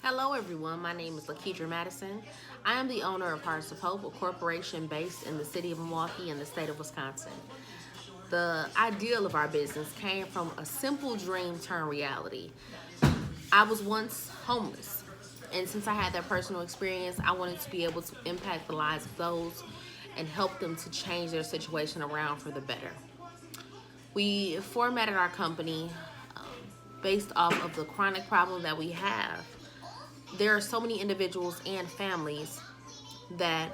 Hello, everyone. My name is Lakedra Madison. I am the owner of Hearts of Hope, a corporation based in the city of Milwaukee in the state of Wisconsin. The ideal of our business came from a simple dream turned reality. I was once homeless, and since I had that personal experience, I wanted to be able to impact the lives of those and help them to change their situation around for the better. We formatted our company um, based off of the chronic problem that we have. There are so many individuals and families that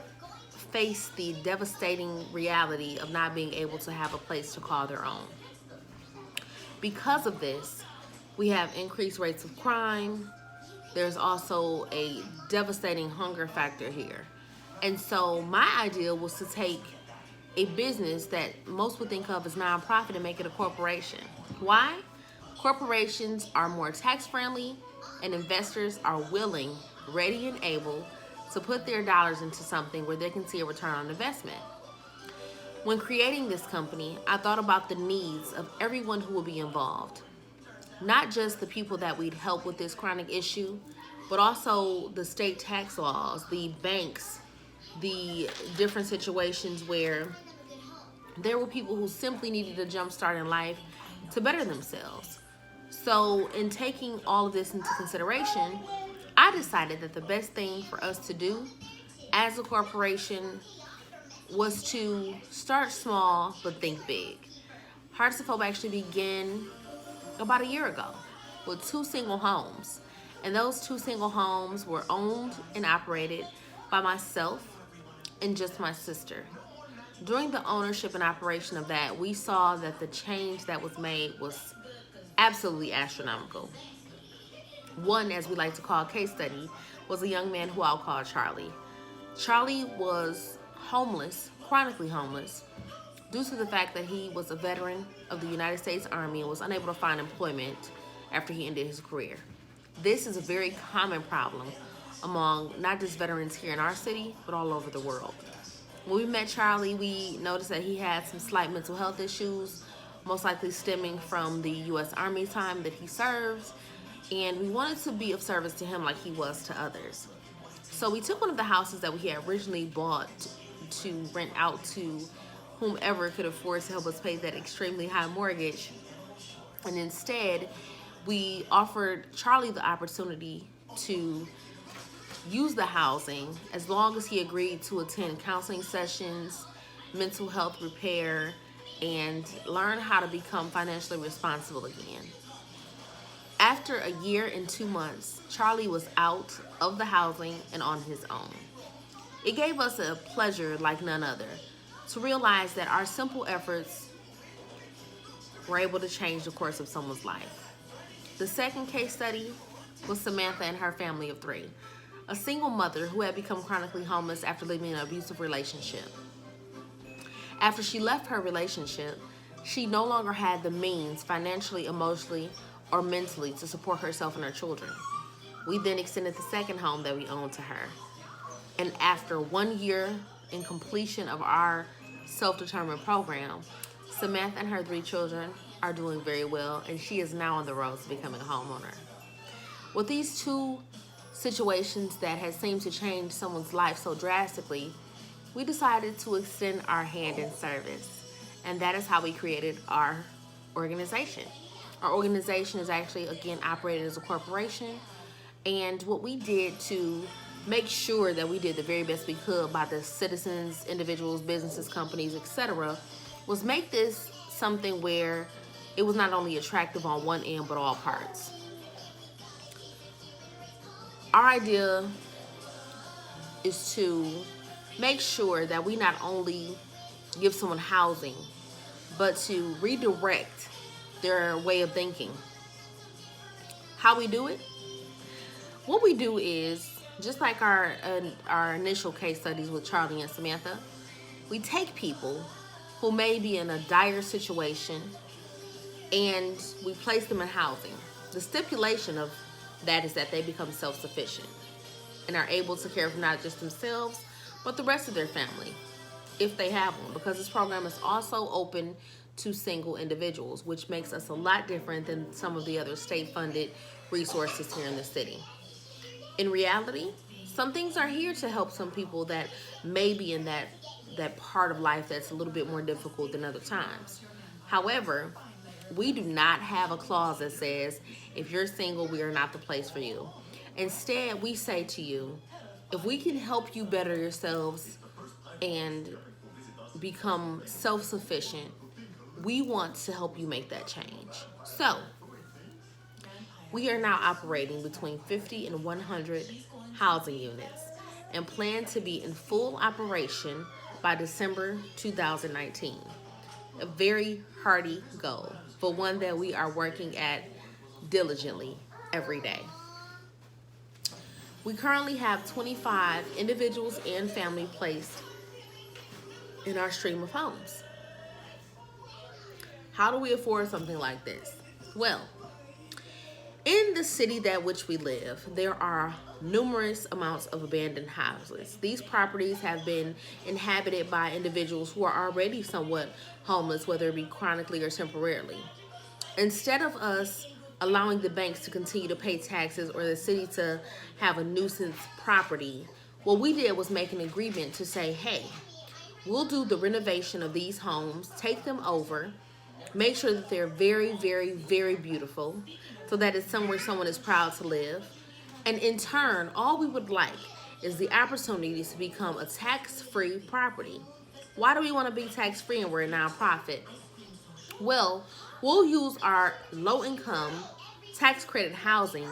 face the devastating reality of not being able to have a place to call their own. Because of this, we have increased rates of crime. There's also a devastating hunger factor here. And so my idea was to take a business that most would think of as nonprofit and make it a corporation. Why? Corporations are more tax friendly and investors are willing, ready, and able to put their dollars into something where they can see a return on investment. When creating this company, I thought about the needs of everyone who will be involved, not just the people that we'd help with this chronic issue, but also the state tax laws, the banks, the different situations where there were people who simply needed a jump start in life to better themselves. So, in taking all of this into consideration, I decided that the best thing for us to do as a corporation was to start small but think big. Hearts of Hope actually began about a year ago with two single homes. And those two single homes were owned and operated by myself and just my sister. During the ownership and operation of that, we saw that the change that was made was absolutely astronomical. One, as we like to call a case study, was a young man who I'll call Charlie. Charlie was homeless, chronically homeless, due to the fact that he was a veteran of the United States Army and was unable to find employment after he ended his career. This is a very common problem among not just veterans here in our city, but all over the world. When we met Charlie, we noticed that he had some slight mental health issues, most likely stemming from the U.S. Army time that he served, and we wanted to be of service to him like he was to others. So we took one of the houses that we had originally bought to rent out to whomever could afford to help us pay that extremely high mortgage, and instead we offered Charlie the opportunity to use the housing as long as he agreed to attend counseling sessions, mental health repair, and learn how to become financially responsible again. After a year and 2 months, Charlie was out of the housing and on his own. It gave us a pleasure like none other to realize that our simple efforts were able to change the course of someone's life. The second case study was Samantha and her family of three, a single mother who had become chronically homeless after leaving an abusive relationship. After she left her relationship, she no longer had the means financially, emotionally, or mentally to support herself and her children. We then extended the second home that we owned to her. And after 1 year in completion of our self-determined program, Samantha and her three children are doing very well, and she is now on the road to becoming a homeowner. With these two situations that had seemed to change someone's life so drastically, we decided to extend our hand in service. And that is how we created our organization. Our organization is actually, again, operated as a corporation. And what we did to make sure that we did the very best we could by the citizens, individuals, businesses, companies, etc., was make this something where it was not only attractive on one end, but all parts. Our idea is to make sure that we not only give someone housing, but to redirect their way of thinking. How we do it? What we do is, just like our initial case studies with Charlie and Samantha, we take people who may be in a dire situation and we place them in housing. The stipulation of that is that they become self-sufficient and are able to care for not just themselves, but the rest of their family, if they have one, because this program is also open to single individuals, which makes us a lot different than some of the other state-funded resources here in the city. In reality, some things are here to help some people that may be in that part of life that's a little bit more difficult than other times. However, we do not have a clause that says if you're single, we are not the place for you. Instead, we say to you, if we can help you better yourselves and become self-sufficient, we want to help you make that change. So, we are now operating between 50 and 100 housing units and plan to be in full operation by December 2019. A very hearty goal, but one that we are working at diligently every day. We currently have 25 individuals and family placed in our stream of homes. How do we afford something like this? Well, in the city that which we live, there are numerous amounts of abandoned houses. These properties have been inhabited by individuals who are already somewhat homeless, whether it be chronically or temporarily. Instead of us allowing the banks to continue to pay taxes or the city to have a nuisance property, what we did was make an agreement to say, hey, we'll do the renovation of these homes, take them over, make sure that they're very, very, very beautiful, so that it's somewhere someone is proud to live. And in turn, all we would like is the opportunity to become a tax-free property. Why do we want to be tax-free and we're a nonprofit? Well, we'll use our low-income tax credit housing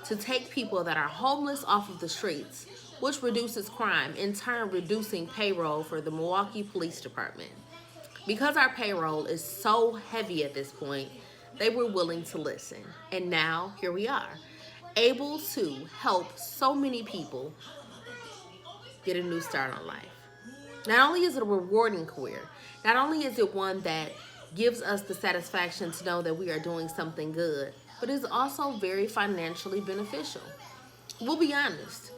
to take people that are homeless off of the streets, which reduces crime, in turn reducing payroll for the Milwaukee Police Department. Because our payroll is so heavy at this point, they were willing to listen. And now, here we are, able to help so many people get a new start on life. Not only is it a rewarding career, not only is it one that gives us the satisfaction to know that we are doing something good, but it's also very financially beneficial. We'll be honest.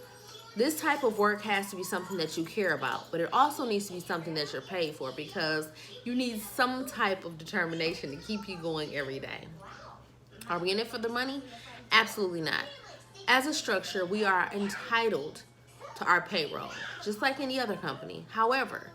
This type of work has to be something that you care about, but it also needs to be something that you're paid for, because you need some type of determination to keep you going every day. Are we in it for the money? Absolutely not. As a structure, we are entitled to our payroll, just like any other company. However,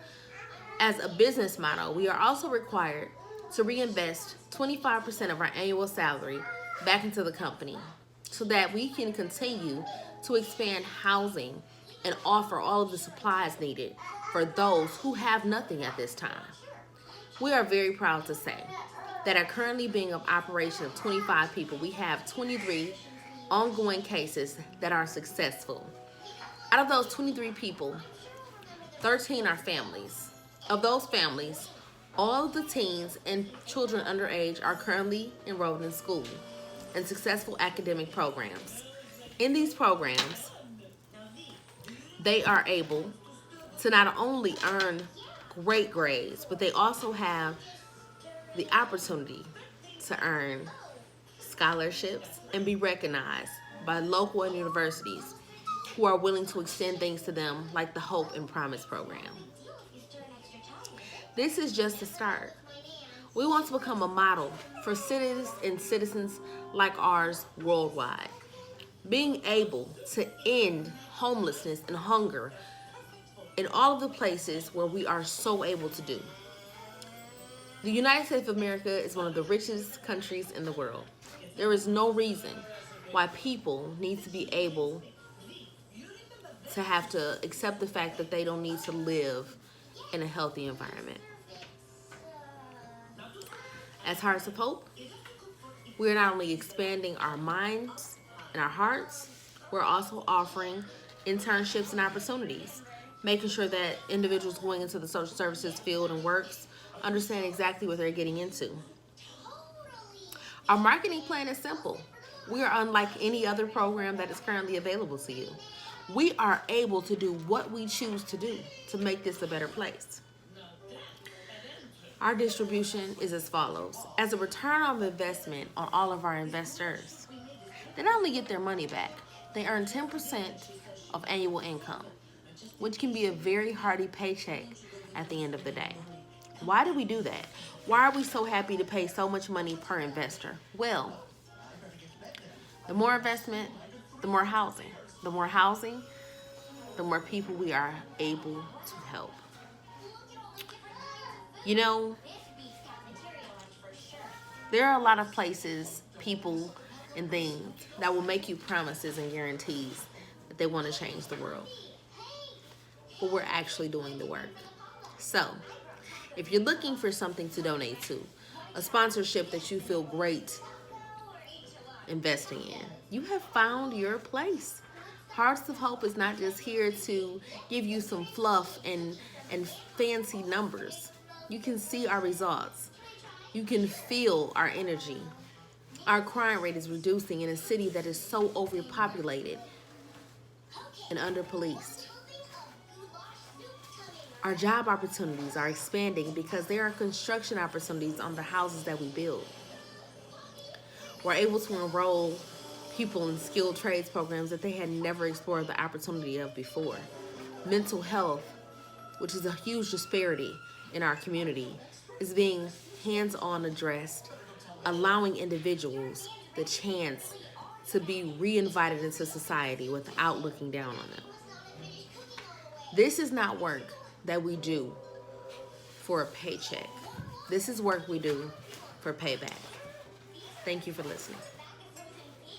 as a business model, we are also required to reinvest 25% of our annual salary back into the company so that we can continue to expand housing and offer all of the supplies needed for those who have nothing at this time. We are very proud to say that at currently being of operation of 25 people, we have 23 ongoing cases that are successful. Out of those 23 people, 13 are families. Of those families, all of the teens and children underage are currently enrolled in school and successful academic programs. In these programs, they are able to not only earn great grades, but they also have the opportunity to earn scholarships and be recognized by local and universities who are willing to extend things to them, like the Hope and Promise program. This is just a start. We want to become a model for cities and citizens like ours worldwide. Being able to end homelessness and hunger in all of the places where we are so able to do. The United States of America is one of the richest countries in the world. There is no reason why people need to be able to have to accept the fact that they don't need to live in a healthy environment. As Hearts of Hope, we are not only expanding our minds and our hearts, we're also offering internships and opportunities, making sure that individuals going into the social services field and works understand exactly what they're getting into. Our marketing plan is simple. We are unlike any other program that is currently available to you. We are able to do what we choose to do to make this a better place. Our distribution is as follows. As a return on investment on all of our investors, they not only get their money back, they earn 10% of annual income, which can be a very hearty paycheck at the end of the day. Why do we do that? Why are we so happy to pay so much money per investor? Well, the more investment, the more housing. the more housing, the more people we are able to help. You know, there are a lot of places, people, and things that will make you promises and guarantees that they want to change the world. But we're actually doing the work. So, if you're looking for something to donate to, a sponsorship that you feel great investing in, you have found your place. Hearts of Hope is not just here to give you some fluff and fancy numbers. You can see our results. You can feel our energy. Our crime rate is reducing in a city that is so overpopulated and under-policed. Our job opportunities are expanding because there are construction opportunities on the houses that we build. We're able to enroll people in skilled trades programs that they had never explored the opportunity of before. Mental health, which is a huge disparity in our community, is being hands-on addressed, allowing individuals the chance to be re-invited into society without looking down on them. This is not work that we do for a paycheck. This is work we do for payback. Thank you for listening.